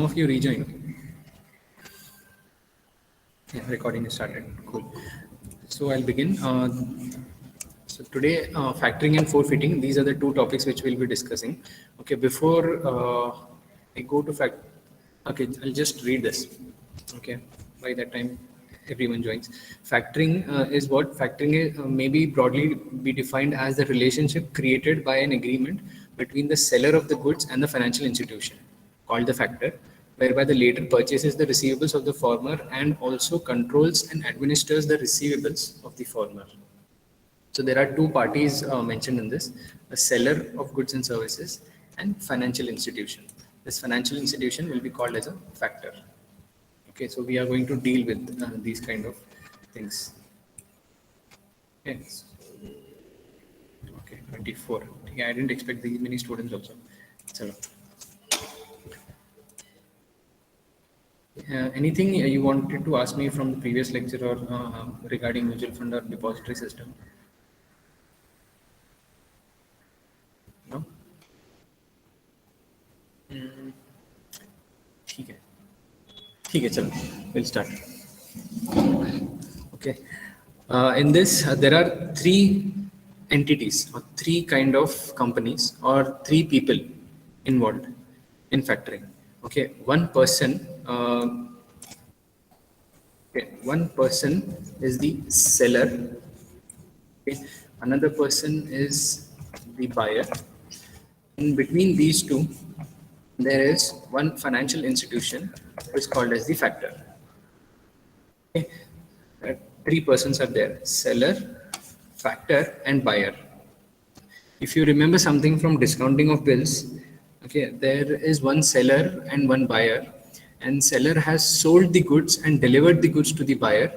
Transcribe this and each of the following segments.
Of you rejoin. Yeah, recording is started. Cool. So I'll begin. So today, factoring and forfeiting. These are the two topics which we'll be discussing. Okay. Before I go to fact, okay, I'll just read this. Okay. By that time, everyone joins. Factoring is what factoring is, may be broadly be defined as the relationship created by an agreement between the seller of the goods and the financial institution, called the factor, whereby the latter purchases the receivables of the former and also controls and administers the receivables of the former. So there are two parties mentioned in this: a seller of goods and services and financial institution. This financial institution will be called as a factor. Okay, so we are going to deal with these kind of things. Okay, okay, 24. Yeah, I didn't expect these many students also. So, anything you wanted to ask me from the previous lecture or regarding mutual fund or depository system? No? ठीक है ठीक है चलो we'll start. Okay. In this, there are three entities or three kind of companies or three people involved in factoring. Okay, one person. Okay, one person is the seller. Okay, another person is the buyer. In between these two, there is one financial institution which is called as the factor. Okay. Three persons are there: seller, factor, and buyer. If you remember something from discounting of bills, okay, there is one seller and one buyer, and seller has sold the goods and delivered the goods to the buyer.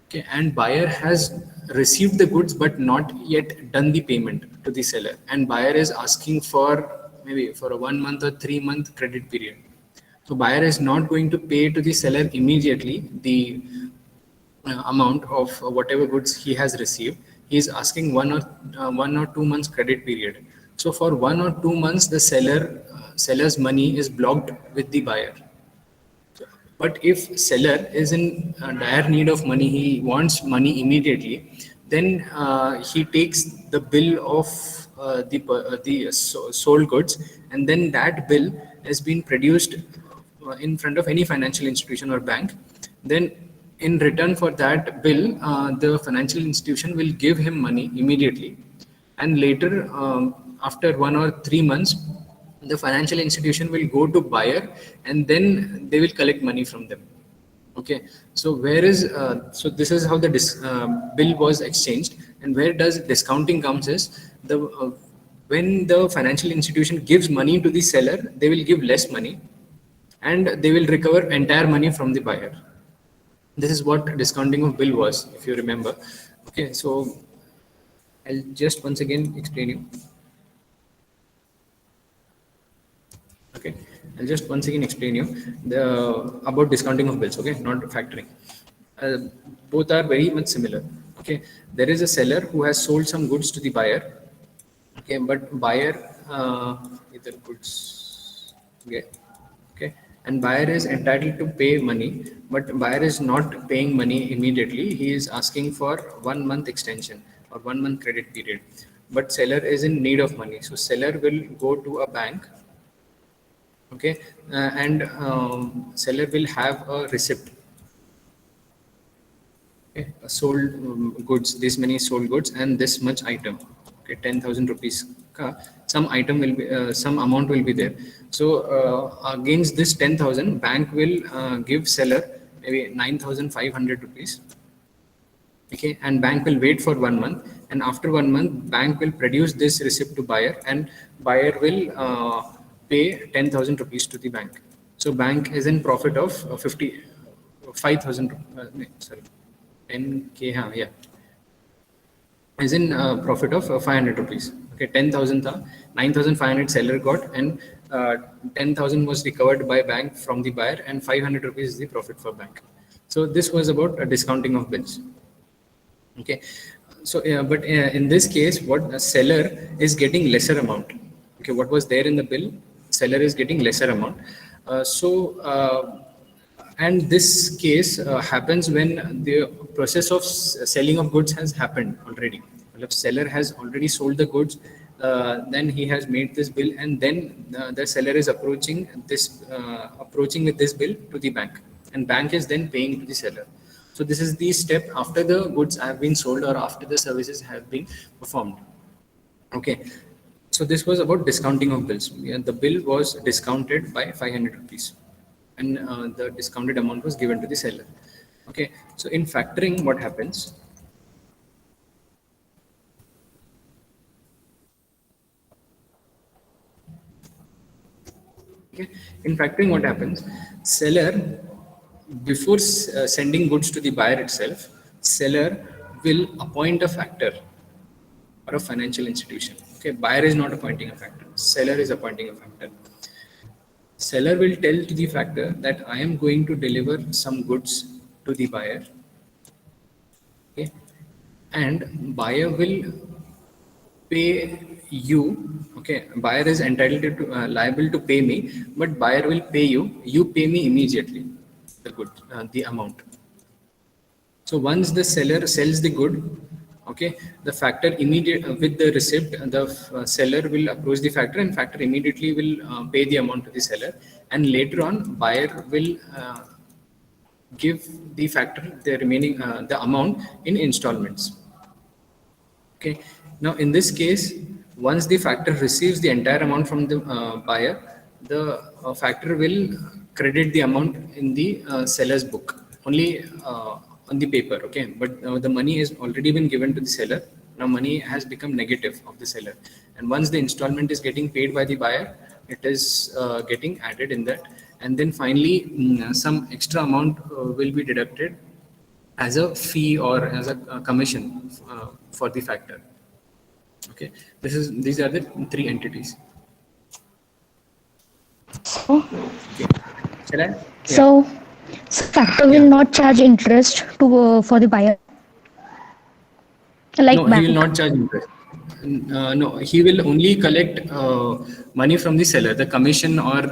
Okay, and buyer has received the goods but not yet done the payment to the seller, and buyer is asking for maybe for a 1 month or 3 month credit period. So buyer is not going to pay to the seller immediately the amount of whatever goods he has received. He is asking 1 or 2 months credit period. So for 1 or 2 months, the seller's money is blocked with the buyer. But if seller is in dire need of money, he wants money immediately, then he takes the bill of sold goods, and then that bill has been produced in front of any financial institution or bank. Then in return for that bill, the financial institution will give him money immediately, and later after 1 or 3 months, the financial institution will go to buyer, and then they will collect money from them. Okay, so so this is how the bill was exchanged. And where does discounting comes is when the financial institution gives money to the seller, they will give less money and they will recover entire money from the buyer. This is what discounting of bill was, if you remember. Okay, so I'll just once again explain you. Okay, I'll just once again explain you about discounting of bills. Okay, not factoring. Both are very much similar. Okay, there is a seller who has sold some goods to the buyer. Okay, but buyer either goods. Okay, and buyer is entitled to pay money, but buyer is not paying money immediately. He is asking for 1 month extension or 1 month credit period. But seller is in need of money, so seller will go to a bank. Okay, and seller will have a receipt. Okay, sold goods, this many sold goods and this much item. Okay, 10,000 rupees. Some item will be, some amount will be there. So against this 10,000, bank will give seller maybe 9,500 rupees. Okay, and bank will wait for 1 month, and after 1 month, bank will produce this receipt to buyer, and buyer will pay 10,000 rupees to the bank. So bank is in profit of 5,000. Sorry, 10k. Yeah, is in profit of 500 rupees. Okay, 10,000 tha, 9,500 seller got, and 10,000 was recovered by bank from the buyer, and 500 rupees is the profit for bank. So this was about discounting of bills. Okay, so but in this case, what a seller is getting lesser amount. Okay, what was there in the bill, seller is getting lesser amount. And this case happens when the process of selling of goods has happened already. If seller has already sold the goods, then he has made this bill, and then the seller is approaching with this bill to the bank, and bank is then paying to the seller. So this is the step after the goods have been sold or after the services have been performed. Okay, so this was about discounting of bills. Yeah, the bill was discounted by 500 rupees, and the discounted amount was given to the seller. Okay, so in factoring, what happens? Okay, in factoring, what happens? Seller, before sending goods to the buyer itself, seller will appoint a factor or a financial institution. Okay, buyer is not appointing a factor, seller is appointing a factor. Seller will tell to the factor that I am going to deliver some goods to the buyer. Okay, and buyer will pay you. Okay, buyer is entitled to liable to pay me, but buyer will pay you. You pay me immediately the good the amount. So once the seller sells the good, okay, the factor immediate with the receipt, the seller will approach the factor, and factor immediately will pay the amount to the seller, and later on buyer will give the factor the remaining the amount in installments. Okay. Now in this case, once the factor receives the entire amount from the buyer, the factor will credit the amount in the seller's book only on the paper. Okay, but the money has already been given to the seller. Now money has become negative of the seller, and once the installment is getting paid by the buyer, it is getting added in that, and then finally some extra amount will be deducted as a fee or as a commission for the factor. Okay, these are the three entities. So, Okay, shall I? Yeah. so factor will Yeah. not charge interest to for the buyer like No, he will bank. not charge interest. No, he will only collect money from the seller. The commission or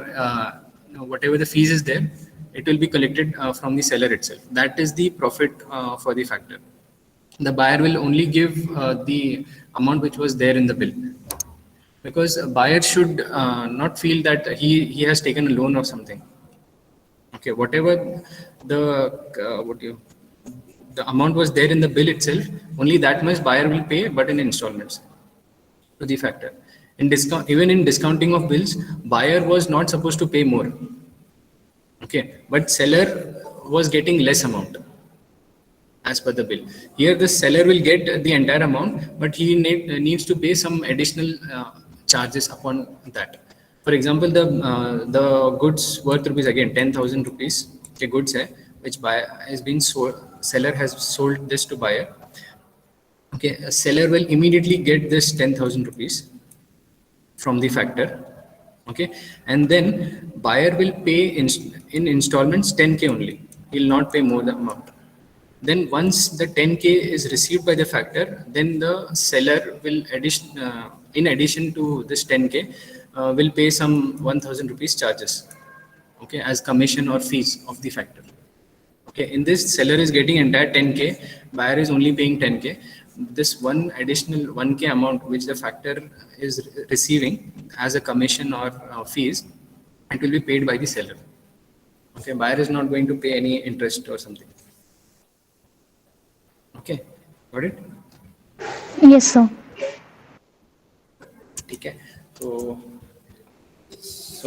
whatever the fees is there, it will be collected from the seller itself. That is the profit for the factor. The buyer will only give the amount which was there in the bill, because a buyer should not feel that he has taken a loan or something. Okay, whatever the what you the amount was there in the bill itself, only that much buyer will pay, but in installments to the factor. In discount, even in discounting of bills, buyer was not supposed to pay more. Okay, but seller was getting less amount as per the bill. Here, the seller will get the entire amount, but he needs to pay some additional charges upon that. For example, the goods worth rupees, again 10,000 rupees. Okay, goods hai, which buyer has been sold. Seller has sold this to buyer. Okay, a seller will immediately get this 10,000 rupees from the factor. Okay, and then buyer will pay in installments 10K only. He will not pay more the amount. Then once the 10K is received by the factor, then the seller will in addition to this 10K, will pay some 1,000 rupees charges, okay, as commission or fees of the factor. Okay, in this, seller is getting entire 10K, buyer is only paying 10K. This one additional 1K amount which the factor is receiving as a commission or fees, it will be paid by the seller. Okay, buyer is not going to pay any interest or something. Okay, got it? Yes, sir. Okay, so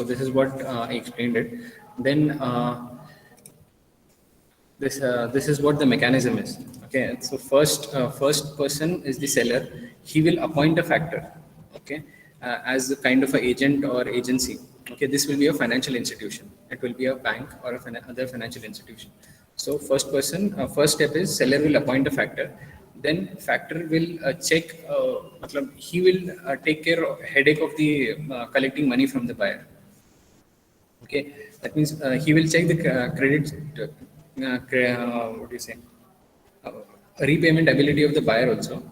this is what I explained it. Then this is what the mechanism is. Okay, so first person is the seller. He will appoint a factor. Okay, as a kind of an agent or agency. Okay, this will be a financial institution. It will be a bank or other financial institution. So first step is seller will appoint a factor. Then factor will check. He will take care of headache of the collecting money from the buyer. Okay, that means he will check the credit, what do you say, repayment ability of the buyer also.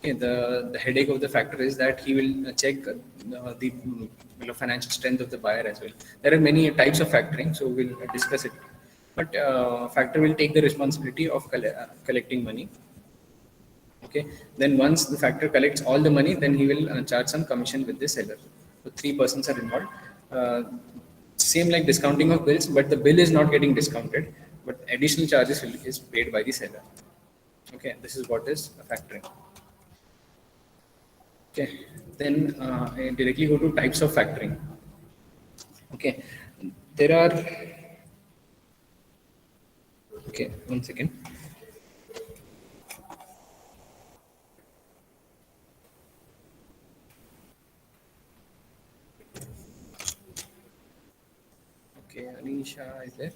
Okay, the headache of the factor is that he will check the financial strength of the buyer as well. There are many types of factoring, so we'll discuss it. But factor will take the responsibility of collecting money. Okay, then once the factor collects all the money, then he will charge some commission with the seller. So three persons are involved. Same like discounting of bills, but the bill is not getting discounted, but additional charges is paid by the seller. Okay, this is what is factoring. Okay, then I directly go to types of factoring. Okay, there are. Okay, one second. Okay, Anisha is there.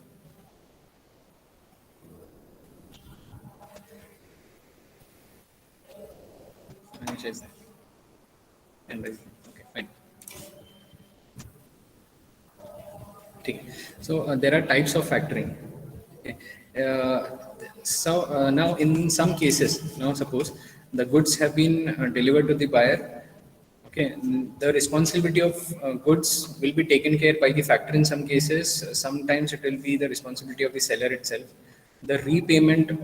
Anisha is there. And okay, fine. Okay. So there are types of factoring. Okay. Now in some cases, now suppose the goods have been delivered to the buyer. Okay, the responsibility of goods will be taken care by the factor in some cases. Sometimes it will be the responsibility of the seller itself. The repayment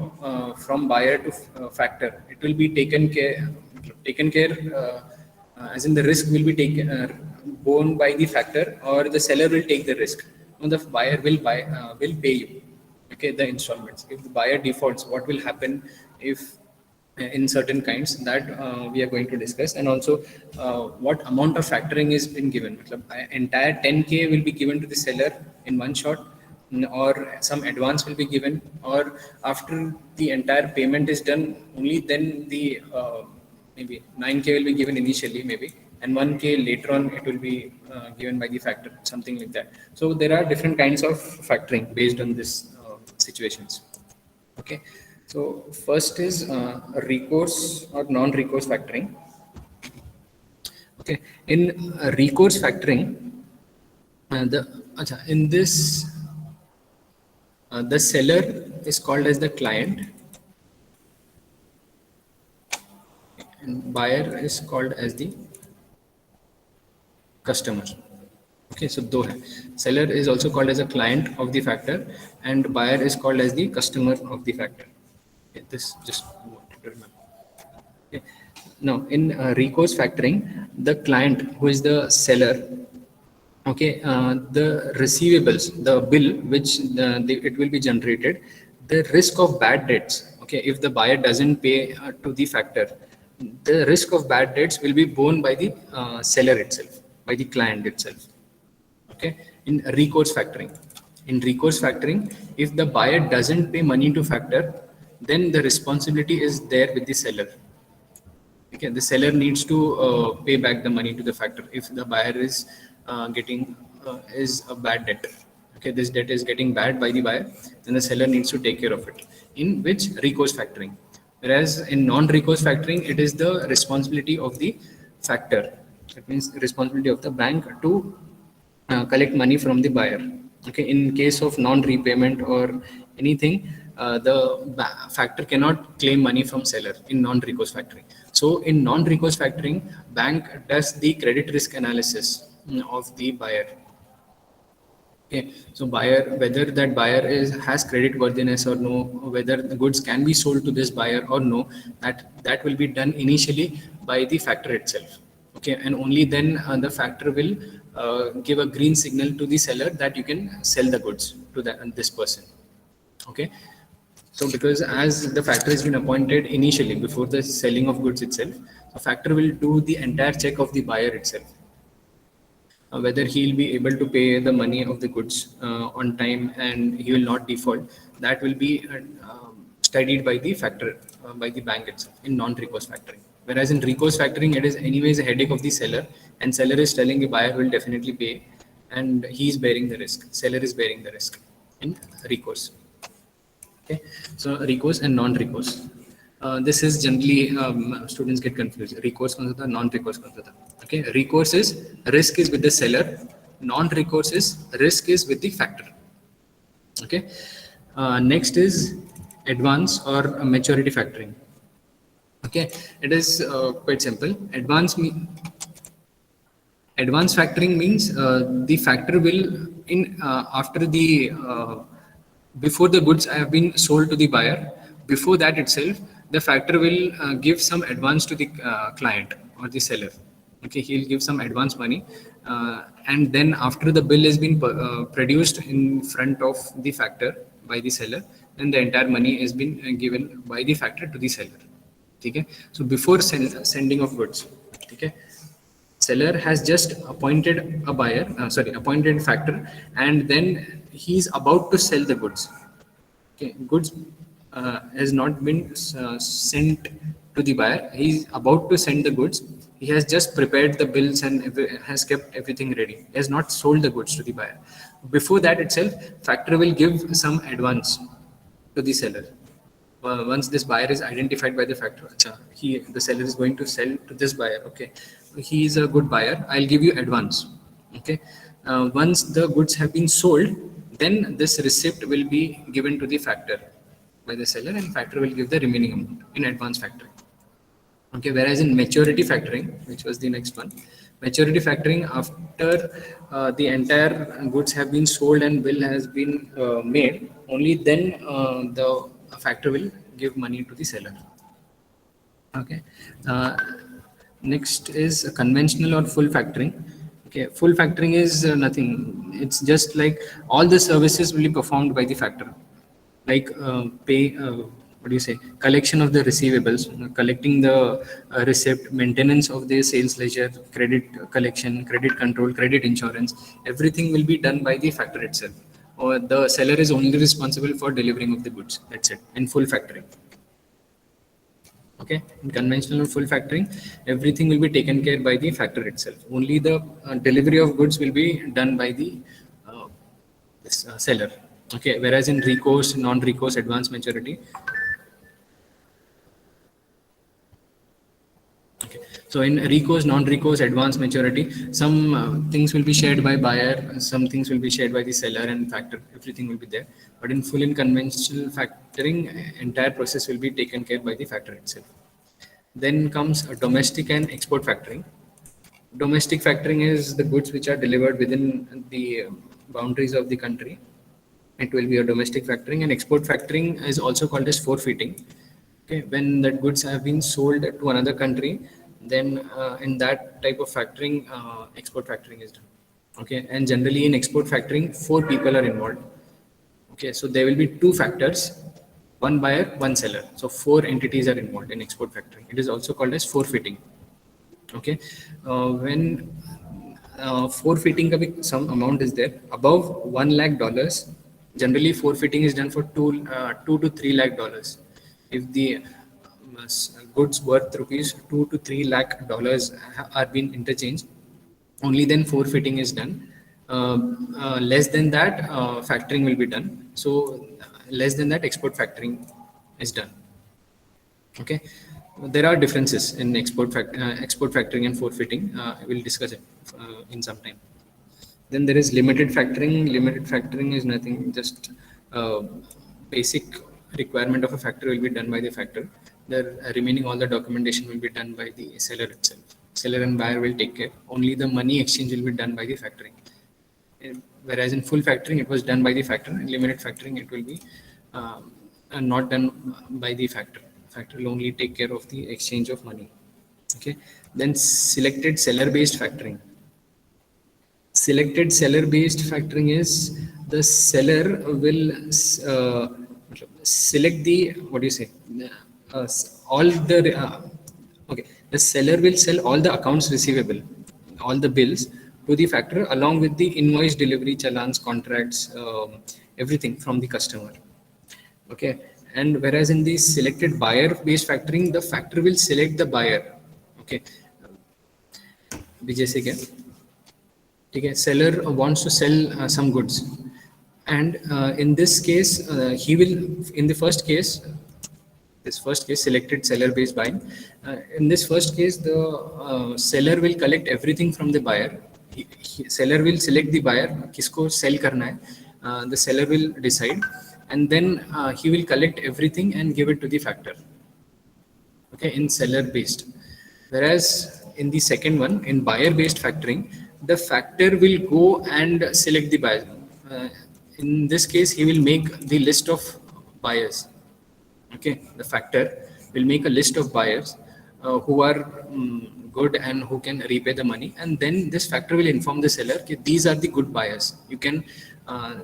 from buyer to factor, it will be taken care as in the risk will be taken borne by the factor, or the seller will take the risk. No, the buyer will pay you. Okay, the installments. If the buyer defaults, what will happen if in certain kinds that we are going to discuss, and also what amount of factoring is been given. Entire 10K will be given to the seller in one shot, or some advance will be given, or after the entire payment is done, only then the maybe 9K will be given initially, maybe, and 1K later on it will be given by the factor, something like that. So there are different kinds of factoring based on this situations. Okay, so first is recourse or non-recourse factoring. Okay, in recourse factoring, in this the seller is called as the client, and buyer is called as the customer. Okay, so though seller is also called as a client of the factor, and buyer is called as the customer of the factor. Okay, this just wanted to remember. Okay. Now in recourse factoring, the client who is the seller, okay, the receivables, the bill which it will be generated, the risk of bad debts. Okay, if the buyer doesn't pay to the factor, the risk of bad debts will be borne by the seller itself, by the client itself. Okay, in recourse factoring, if the buyer doesn't pay money to factor, then the responsibility is there with the seller. Okay, the seller needs to pay back the money to the factor if the buyer is getting is a bad debt. Okay, this debt is getting bad by the buyer, then the seller needs to take care of it. In which recourse factoring, whereas in non-recourse factoring, it is the responsibility of the factor. That means the responsibility of the bank to collect money from the buyer. Okay, in case of non-repayment or anything, the factor cannot claim money from seller in non-recourse factoring. So in non-recourse factoring, bank does the credit risk analysis of the buyer. Okay, so buyer, whether that buyer has credit worthiness or no, whether the goods can be sold to this buyer or no, that will be done initially by the factor itself. Okay, and only then the factor will give a green signal to the seller that you can sell the goods to this person. Okay, so because as the factor has been appointed initially before the selling of goods itself, the factor will do the entire check of the buyer itself. Whether he will be able to pay the money of the goods on time and he will not default, that will be studied by the factor, by the bank itself in non-recourse factoring. Whereas in recourse factoring, it is anyways a headache of the seller, and seller is telling the buyer will definitely pay, and he is bearing the risk. Seller is bearing the risk in recourse. Okay, so recourse and non-recourse. This is generally students get confused. Recourse kaun hota, non-recourse kaun hota. Okay, recourse is risk is with the seller, non-recourse is risk is with the factor. Okay, next is advance or maturity factoring. Okay, it is quite simple. Advance factoring means the factor will in after the before the goods have been sold to the buyer. Before that itself, the factor will give some advance to the client or the seller. Okay, he'll give some advance money, and then after the bill has been produced in front of the factor by the seller, then the entire money has been given by the factor to the seller. Okay, so before sending of goods, okay, seller has just appointed a buyer, appointed factor, and then he's about to sell the goods. Okay, goods has not been sent to the buyer. He's about to send the goods. He has just prepared the bills and has kept everything ready. He has not sold the goods to the buyer. Before that itself, factor will give some advance to the seller. Once this buyer is identified by the factor, the seller is going to sell to this buyer. Okay, he is a good buyer. I'll give you advance. Okay, once the goods have been sold, then this receipt will be given to the factor by the seller, and factor will give the remaining amount in advance factoring. Okay, whereas in maturity factoring, which was the next one, maturity factoring, after the entire goods have been sold and bill has been made, only then the factor will give money to the seller. Okay. Next is conventional or full factoring. Okay, full factoring is nothing. It's just like all the services will be performed by the factor, like what do you say, collection of the receivables, collecting the receipt, maintenance of the sales ledger, credit collection, credit control, credit insurance. Everything will be done by the factor itself, or the seller is only responsible for delivering of the goods. That's it in full factoring. Okay, in conventional or full factoring, everything will be taken care by the factor itself. Only the delivery of goods will be done by the seller. Okay, whereas in recourse, non-recourse, advanced maturity. Okay, so in recourse, non-recourse, advanced maturity, some things will be shared by buyer, some things will be shared by the seller and factor. Everything will be there. But in full and conventional factoring, entire process will be taken care by the factor itself. Then comes domestic and export factoring. Domestic factoring is the goods which are delivered within the boundaries of the country. It will be a domestic factoring, and export factoring is also called as forfeiting. Okay, when the goods have been sold to another country, then in that type of factoring, export factoring is done. Okay, and generally in export factoring, 4 people are involved. Okay, so there will be 2 factors, one buyer, one seller. So 4 entities are involved in export factoring. It is also called as forfeiting. Okay, when forfeiting ka bhi some amount is there above $1 lakh, generally forfeiting is done for $2 to $3 lakh. If the goods worth rupees $2 to $3 lakh are being interchanged, only then forfeiting is done. Less than that, factoring will be done. So less than that, export factoring is done. Okay, there are differences in export factoring and forfeiting. We'll discuss it in some time. Then there is limited factoring. Limited factoring is nothing, just basic requirement of a factor will be done by the factor. The remaining all the documentation will be done by the seller itself. Seller and buyer will take care. Only the money exchange will be done by the factoring. Whereas in full factoring, it was done by the factor. In limited factoring, it will be not done by the factor. Factor will only take care of the exchange of money. Okay. Then selected seller-based factoring. Selected seller-based factoring is the seller will select the, what do you say, all the okay, the seller will sell all the accounts receivable, all the bills to the factor along with the invoice, delivery, challans, contracts, everything from the customer. Okay, and whereas in the selected buyer-based factoring, the factor will select the buyer. Okay, जैसे क्या, ठीक है, seller wants to sell some goods, and in this case, he will, in the first case, selected seller-based buying. In this first case, the seller will collect everything from the buyer. Seller will select the buyer, किसको sell करना है. The seller will decide, and then he will collect everything and give it to the factor. okay, in seller based. Whereas in the second one, in buyer based factoring, the factor will go and select the buyer. Uh, in this case, he will make the list of buyers. Okay, the factor will make a list of buyers who are good and who can repay the money, and then this factor will inform the seller that these are the good buyers. You can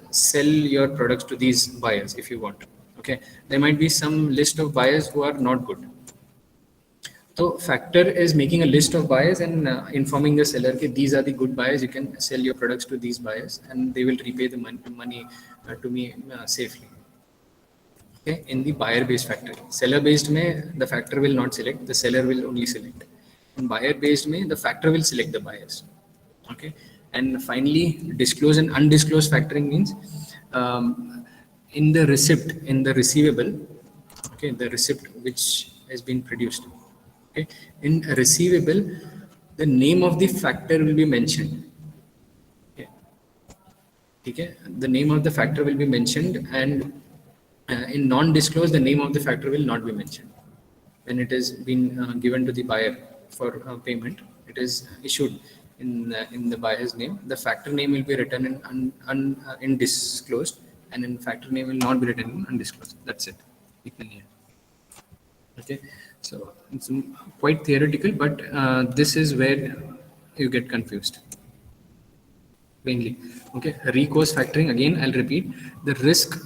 sell your products to these buyers if you want. Okay, there might be some list of buyers who are not good. So factor is making a list of buyers and informing the seller that these are the good buyers. You can sell your products to these buyers, and they will repay the money to me safely. Okay, in the buyer based factor, seller based may the factor will not select, the seller will only select. In buyer based may the factor will select the buyers. Okay, and finally disclosed and undisclosed factoring means in the receipt, in the receivable, okay, the receipt which has been produced, okay, in a receivable the name of the factor will be mentioned. Okay, okay, the name of the factor will be mentioned, and in non-disclosed, the name of the factor will not be mentioned. When it is been given to the buyer for payment, it is issued in the buyer's name. The factor name will be written in disclosed, and in factor name will not be written in undisclosed. That's it. Okay, so it's quite theoretical, but this is where you get confused mainly. Okay, recourse factoring, again I'll repeat, the risk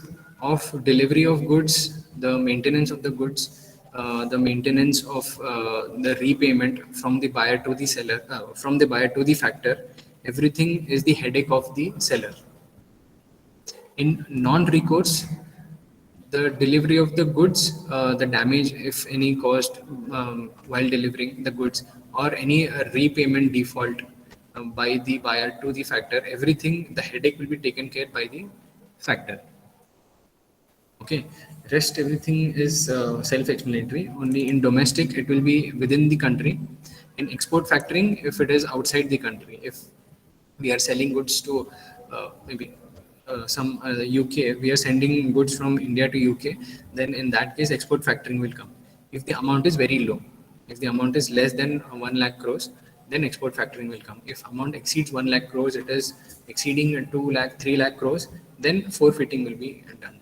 of delivery of goods, the maintenance of the goods, the maintenance of the repayment from the buyer to the seller, from the buyer to the factor, everything is the headache of the seller. In non-recourse, the delivery of the goods, the damage, if any, caused while delivering the goods, or any repayment default by the buyer to the factor, everything, the headache will be taken care by the factor. Okay, rest everything is self-explanatory. Only in domestic, it will be within the country. In export factoring, if it is outside the country, if we are selling goods to maybe some UK, we are sending goods from India to UK, then in that case, export factoring will come. If the amount is very low, if the amount is less than 1 lakh crores, then export factoring will come. If amount exceeds 1 lakh crores, it is exceeding 2 lakh, 3 lakh crores, then forfeiting will be done.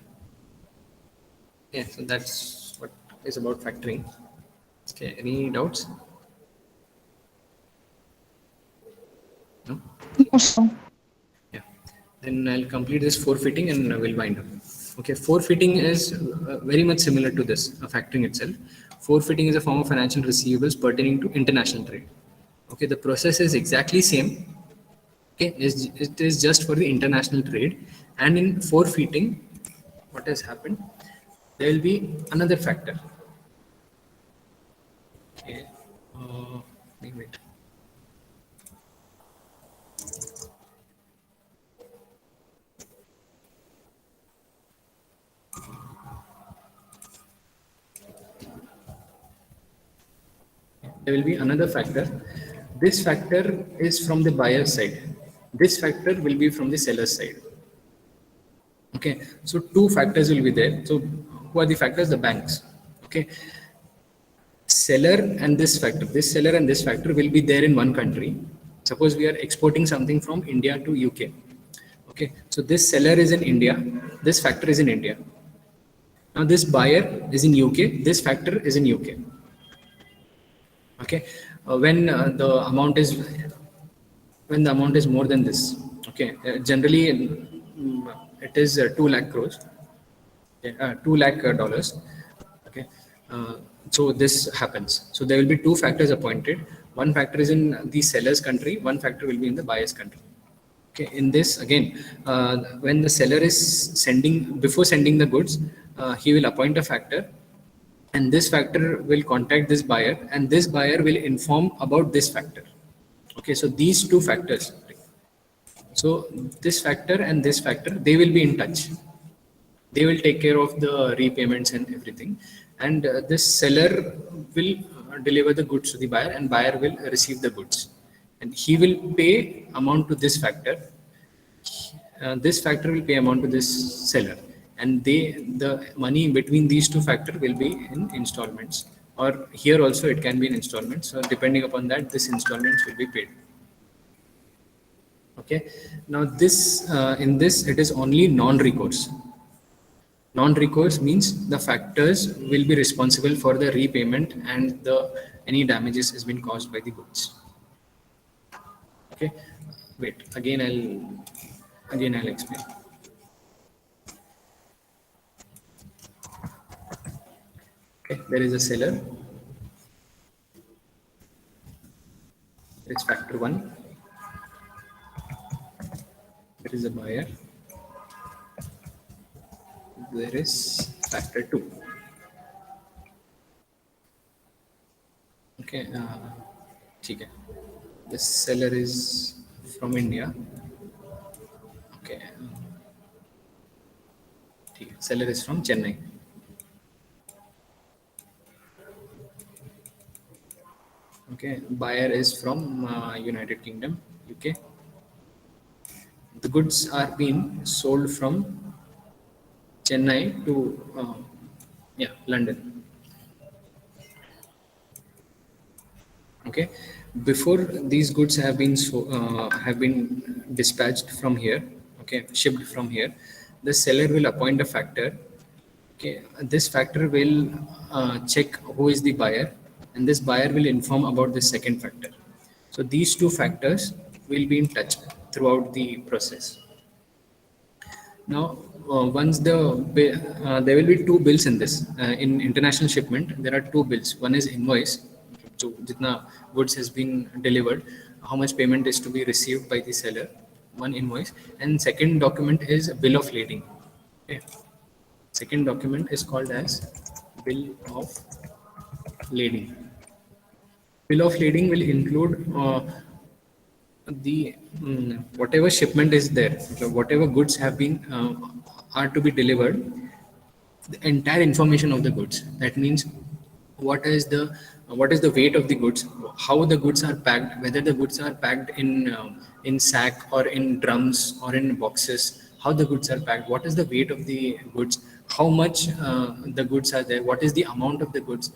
Yeah, so that's what is about factoring. Okay, any doubts? No? No, sir. Yeah. Then I'll complete this forfeiting and we'll wind up. Okay, forfeiting is very much similar to this, factoring itself. Forfeiting is a form of financial receivables pertaining to international trade. Okay, the process is exactly same. Okay, it is just for the international trade. And in forfeiting, what has happened? There will be another factor. Okay, wait. There will be another factor. This factor is from the buyer side. This factor will be from the seller side. Okay, so two factors will be there. So who are the factors? The banks. Okay, seller and this factor will be there in one country. Suppose we are exporting something from India to UK. Okay, so this seller is in India, this factor is in India. Now this buyer is in UK, this factor is in UK. Okay, when the amount is more than this, okay, generally it is 2 lakh crores, 2 lakh dollars. Okay, so this happens. So there will be two factors appointed. One factor is in the seller's country, one factor will be in the buyer's country. Okay, in this again, when the seller is before sending the goods, he will appoint a factor, and this factor will contact this buyer, and this buyer will inform about this factor. Okay, so these two factors. So this factor and this factor, they will be in touch. They will take care of the repayments and everything, and this seller will deliver the goods to the buyer, and buyer will receive the goods, and he will pay amount to this factor. This factor will pay amount to this seller, and the money between these two factors will be in installments. or here also it can be in installments. So depending upon that, this installments will be paid. Okay. Now this in this it is only non-recourse. Non-recourse means the factors will be responsible for the repayment and the any damages has been caused by the goods. Okay. Wait. Again I'll explain. Okay. There is a seller. It's factor 1. There is a buyer. There is factor 2. Okay. ठीक है. The seller is from India. Okay. ठीक है. Seller is from Chennai. Okay. Buyer is from United Kingdom, UK. The goods are being sold from Chennai to London. Okay, before these goods have been dispatched from here, okay, shipped from here, the seller will appoint a factor. Okay, this factor will check who is the buyer, and this buyer will inform about the second factor. So these two factors will be in touch throughout the process. Now, once there will be two bills in this. In international shipment, there are two bills. One is invoice, so jitna goods has been delivered, how much payment is to be received by the seller. One invoice, and second document is bill of lading. Okay. Second document is called as bill of lading. Bill of lading will include the whatever shipment is there, whatever goods have been are to be delivered, the entire information of the goods. That means what is the weight of the goods, how the goods are packed, whether the goods are packed in sack or in drums or in boxes, how the goods are packed, what is the weight of the goods, how much the goods are there, what is the amount of the goods,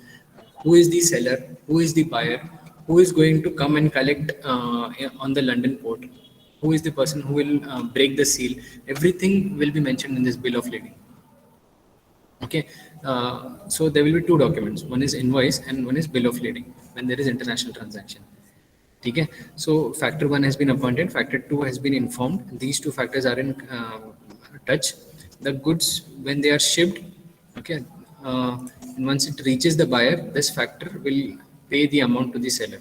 who is the seller, who is the buyer, who is going to come and collect on the London port, who is the person who will break the seal. Everything will be mentioned in this bill of lading. Okay, so there will be two documents. One is invoice and one is bill of lading when there is international transaction. Okay, so factor 1 has been appointed, factor 2 has been informed. These two factors are in touch. The goods, when they are shipped, okay, and once it reaches the buyer, this factor will pay the amount to the seller,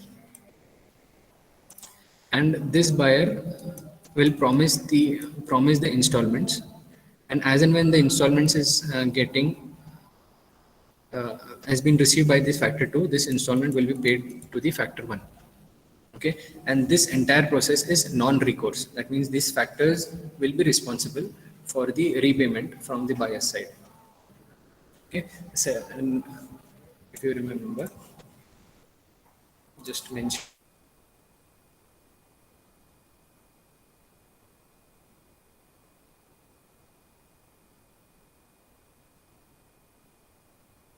and this buyer will promise the installments, and as and when the installments is has been received by this factor 2, this installment will be paid to the factor 1. Okay, and this entire process is non-recourse. That means these factors will be responsible for the repayment from the buyer side. Okay, so and if you remember, just mention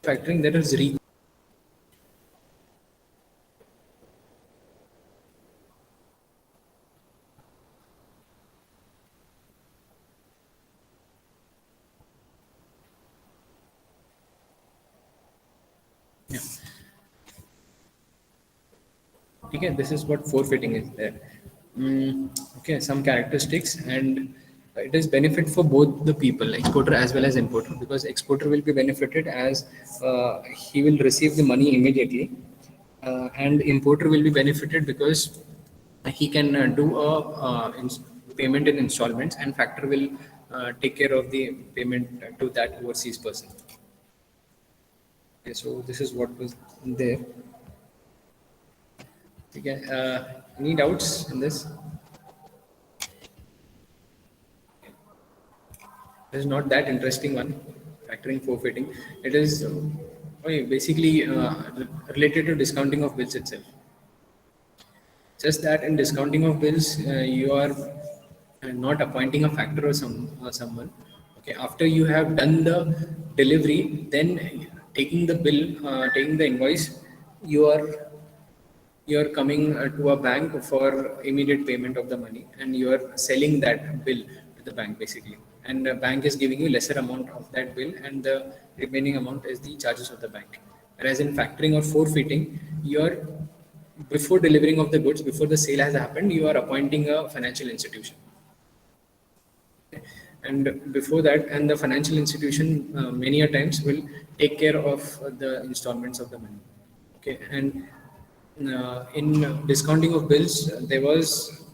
factoring, there is yeah. Okay, this is what forfeiting is there. Okay, some characteristics, and it is benefit for both the people, exporter as well as importer, because exporter will be benefited as he will receive the money immediately, and importer will be benefited because he can do a payment in installments, and factor will take care of the payment to that overseas person. Okay, so this is what was there. Okay, any doubts in this? It is not that interesting one, factoring forfeiting. It is basically related to discounting of bills itself. Just that in discounting of bills, you are not appointing a factor or someone. Okay, after you have done the delivery, then taking the bill, taking the invoice, you are coming to a bank for immediate payment of the money, and you are selling that bill to the bank basically. And the bank is giving you lesser amount of that bill, and the remaining amount is the charges of the bank. Whereas in factoring or forfeiting, you are before delivering of the goods, before the sale has happened, you are appointing a financial institution, and before that, and the financial institution many a times will take care of the installments of the money. Okay, and in discounting of bills, there was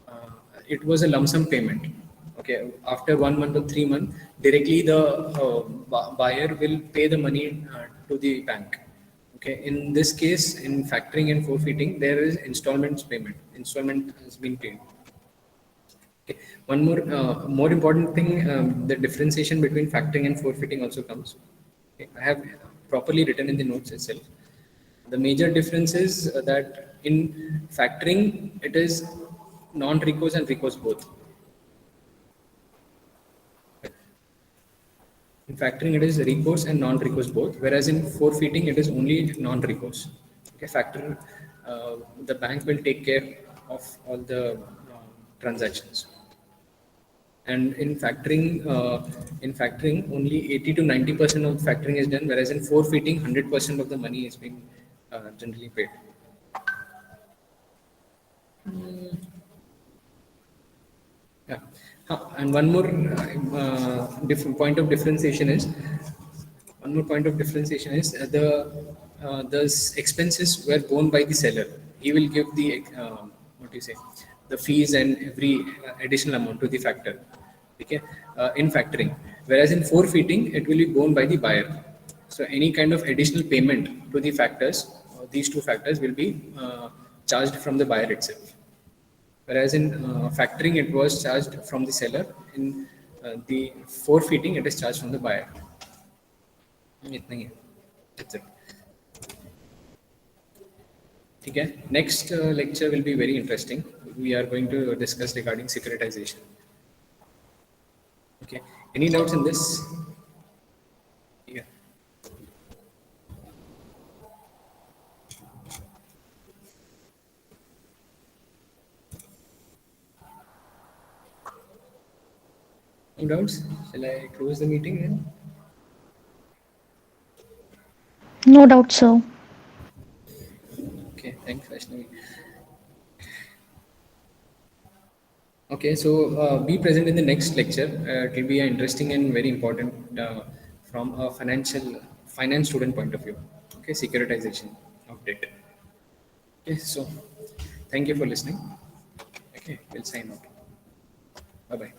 uh, it was a lump sum payment. Okay, after 1 month or 3 months, directly the buyer will pay the money to the bank. Okay, in this case, in factoring and forfeiting, there is installments payment. Installment has been paid. Okay. One more important thing, the differentiation between factoring and forfeiting also comes. Okay. I have properly written in the notes itself. The major difference is that in factoring, it is non-recourse and recourse both. In factoring, it is recourse and non-recourse both, whereas in forfeiting, it is only non-recourse. Okay, factor, the bank will take care of all the transactions. And in factoring, only 80 to 90% of factoring is done, whereas in forfeiting, 100% of the money is being generally paid. Yeah. And one more different point of differentiation is the expenses were borne by the seller. He will give the what do you say, the fees and every additional amount to the factor. Okay, in factoring, whereas in forfeiting, it will be borne by the buyer. So any kind of additional payment to the factors, these two factors will be charged from the buyer itself. Whereas in factoring, it was charged from the seller. In the forfeiting, it is charged from the buyer. इतना ही है. That's it. ठीक है. Next lecture will be very interesting. We are going to discuss regarding securitization. Okay. Any doubts in this? Yeah. No doubts? Shall I close the meeting then? No doubt, sir. Okay. Thanks, Vaishnavi. Okay, so be present in the next lecture. It will be interesting and very important from a finance student point of view. Okay, securitization of debt. Okay, so thank you for listening. Okay, we'll sign out. Bye bye.